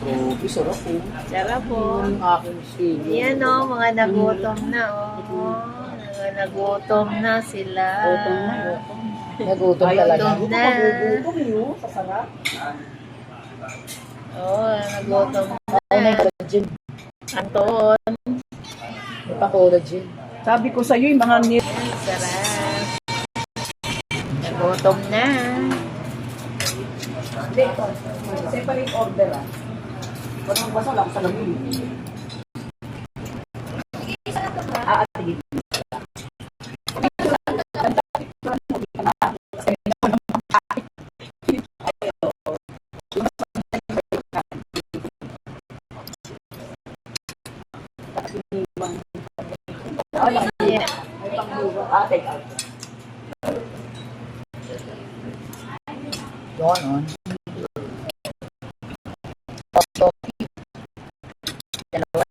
Kobe, sarap po. Sarap po. Yung aking sili. Yan o, mga nagutom na o. Mga nagutom na sila. Gutom na, gutom. Nagutom talaga. Gutom na. Nagutom yun, sa sarap. Oo, nagutom Ako na na. yung collagen. Anton. May pa-collagen. Sabi ko sa'yo, yung mga nip. Sarap. Nagutom na. Hindi, ito. Separate order ah. Walang basa lang sa lamin. Sige. Yeah. May pangbuwa. Take out. Yun, on. Top. Dalawa.